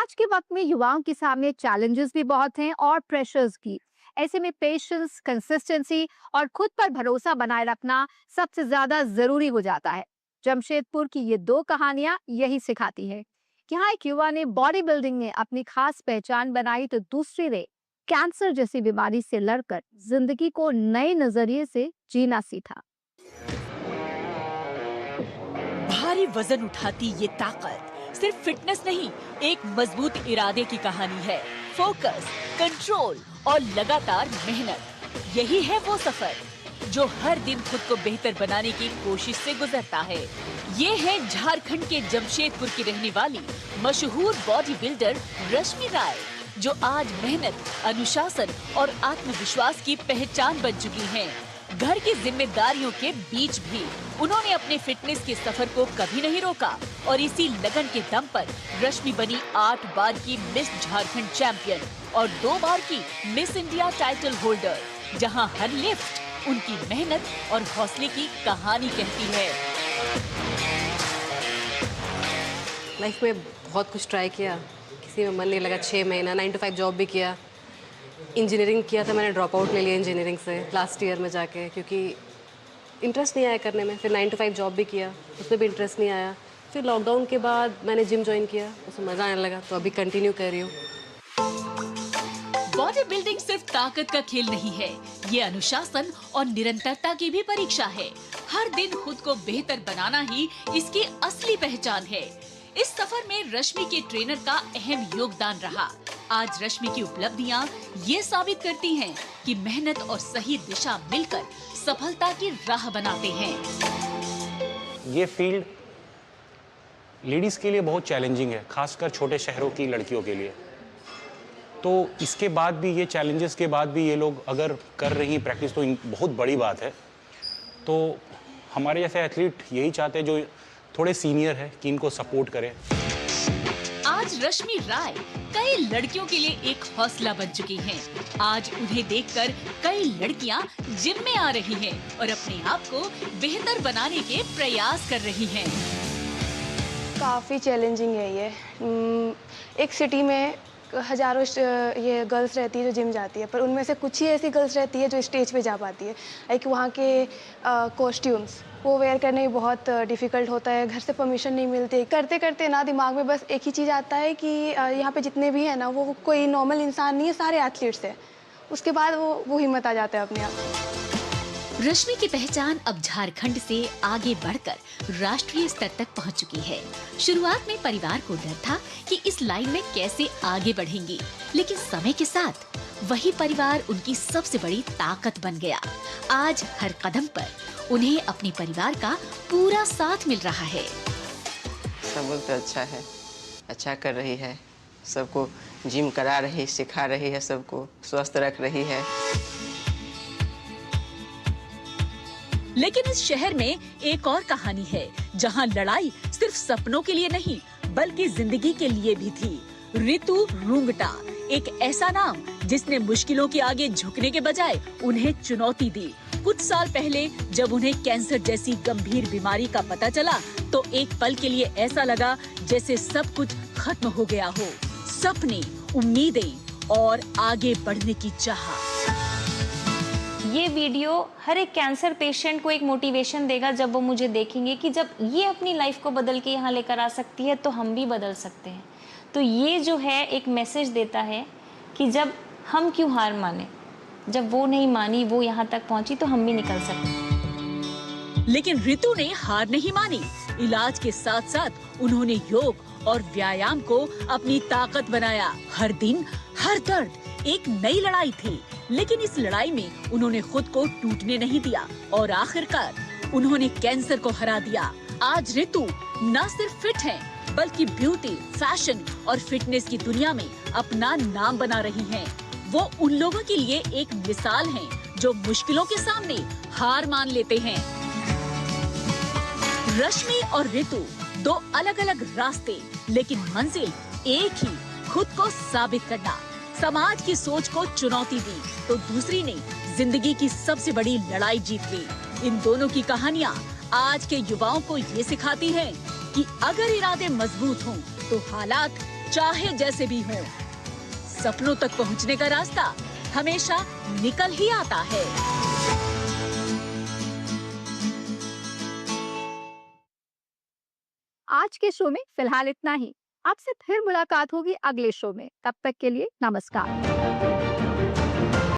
आज के वक्त में युवाओं के सामने चैलेंजेस भी बहुत हैं और प्रेशर्स की। ऐसे में पेशेंस, कंसिस्टेंसी और खुद पर भरोसा बनाए रखना सबसे ज्यादा जरूरी हो जाता है। जमशेदपुर की ये दो कहानियां यही सिखाती है कि हाँ, एक युवा ने बॉडी बिल्डिंग में अपनी खास पहचान बनाई तो दूसरी ने कैंसर जैसी बीमारी से लड़कर जिंदगी को नए नजरिए से जीना सीखा। भारी वजन उठाती ये ताकत सिर्फ फिटनेस नहीं, एक मजबूत इरादे की कहानी है। फोकस, कंट्रोल और लगातार मेहनत, यही है वो सफर जो हर दिन खुद को बेहतर बनाने की कोशिश से गुजरता है। ये है झारखंड के जमशेदपुर की रहने वाली मशहूर बॉडी बिल्डर रश्मि राय, जो आज मेहनत, अनुशासन और आत्मविश्वास की पहचान बन चुकी हैं। घर की जिम्मेदारियों के बीच भी उन्होंने अपने फिटनेस के सफर को कभी नहीं रोका और इसी लगन के दम पर रश्मि बनी 8 बार की मिस झारखंड चैंपियन और 2 बार की मिस इंडिया टाइटल होल्डर, जहां हर लिफ्ट उनकी मेहनत और हौसले की कहानी कहती है। लाइफ में बहुत कुछ ट्राई किया, किसी में मन नहीं लगा। 6 महीना 9 to 5 जॉब भी किया। इंजीनियरिंग किया था, मैंने ड्रॉप आउट ले लिया इंजीनियरिंग से लास्ट ईयर में जाके, क्योंकि इंटरेस्ट नहीं आया करने में। फिर 9 to 5 जॉब भी किया, उसमें भी इंटरेस्ट नहीं आया। फिर लॉकडाउन के बाद मैंने जिम ज्वाइन किया, उसमें मज़ा आने लगा, तो अभी कंटिन्यू कर रही हूँ। बॉडी बिल्डिंग सिर्फ ताकत का खेल नहीं है, ये अनुशासन और निरंतरता की भी परीक्षा है। हर दिन खुद को बेहतर बनाना ही इसकी असली पहचान है। इस सफर में रश्मि के ट्रेनर का अहम योगदान रहा। आज रश्मि की उपलब्धियां ये साबित करती हैं कि मेहनत और सही दिशा मिलकर सफलता की राह बनाते हैं। ये फील्ड लेडीज के लिए बहुत चैलेंजिंग है, खासकर छोटे शहरों की लड़कियों के लिए। तो इसके बाद भी, ये चैलेंजेस के बाद भी ये लोग अगर कर रही प्रैक्टिस, तो बहुत बड़ी बात है। तो हमारे जैसे एथलीट यही चाहते हैं जो थोड़े सीनियर है कि इनको सपोर्ट करें। आज रश्मि राय कई लड़कियों के लिए एक हौसला बन चुकी हैं। आज उन्हें देखकर कई लड़कियां जिम में आ रही हैं और अपने आप को बेहतर बनाने के प्रयास कर रही हैं। काफ़ी चैलेंजिंग है ये। एक सिटी में हजारों ये गर्ल्स रहती है जो जिम जाती है, पर उनमें से कुछ ही ऐसी गर्ल्स रहती है जो स्टेज पे जा पाती है। लाइक वहाँ के कॉस्ट्यूम्स वो वेयर करने में बहुत डिफ़िकल्ट होता है, घर से परमिशन नहीं मिलती। करते करते ना दिमाग में बस एक ही चीज़ आता है कि यहाँ पे जितने भी हैं ना, वो कोई नॉर्मल इंसान नहीं है, सारे एथलीट्स हैं। उसके बाद वो हिम्मत आ जाता है अपने आप। रश्मि की पहचान अब झारखंड से आगे बढ़कर राष्ट्रीय स्तर तक पहुंच चुकी है। शुरुआत में परिवार को डर था कि इस लाइन में कैसे आगे बढ़ेंगी, लेकिन समय के साथ वही परिवार उनकी सबसे बड़ी ताकत बन गया। आज हर कदम पर उन्हें अपने परिवार का पूरा साथ मिल रहा है। सब बोलते अच्छा है, अच्छा कर रही है, सबको जिम करा रही, सिखा रही है, सबको स्वस्थ रख रही है। लेकिन इस शहर में एक और कहानी है, जहां लड़ाई सिर्फ सपनों के लिए नहीं बल्कि जिंदगी के लिए भी थी। रितु रुंगटा, एक ऐसा नाम जिसने मुश्किलों के आगे झुकने के बजाय उन्हें चुनौती दी। कुछ साल पहले जब उन्हें कैंसर जैसी गंभीर बीमारी का पता चला, तो एक पल के लिए ऐसा लगा जैसे सब कुछ खत्म हो गया हो। सपने, उम्मीदें और आगे बढ़ने की चाह। ये वीडियो हर एक कैंसर पेशेंट को एक मोटिवेशन देगा, जब वो मुझे देखेंगे कि जब ये अपनी लाइफ को बदल के यहाँ लेकर आ सकती है तो हम भी बदल सकते हैं। तो ये जो है एक मैसेज देता है कि जब हम क्यों हार माने, जब वो नहीं मानी, वो यहाँ तक पहुँची, तो हम भी निकल सकते। लेकिन रितु ने हार नहीं मानी। इलाज के साथ साथ उन्होंने योग और व्यायाम को अपनी ताकत बनाया। हर दिन हर दर्द एक नई लड़ाई थी, लेकिन इस लड़ाई में उन्होंने खुद को टूटने नहीं दिया और आखिरकार उन्होंने कैंसर को हरा दिया। आज रितु न सिर्फ फिट हैं, बल्कि ब्यूटी, फैशन और फिटनेस की दुनिया में अपना नाम बना रही हैं। वो उन लोगों के लिए एक मिसाल हैं जो मुश्किलों के सामने हार मान लेते हैं। रश्मि और रितु दो अलग अलग रास्ते, लेकिन मंजिल एक ही, खुद को साबित करना। समाज की सोच को चुनौती दी तो दूसरी ने जिंदगी की सबसे बड़ी लड़ाई जीत ली। इन दोनों की कहानियाँ आज के युवाओं को ये सिखाती हैं कि अगर इरादे मजबूत हों तो हालात चाहे जैसे भी हो, सपनों तक पहुंचने का रास्ता हमेशा निकल ही आता है। आज के शो में फिलहाल इतना ही। आपसे फिर मुलाकात होगी अगले शो में। तब तक के लिए नमस्कार।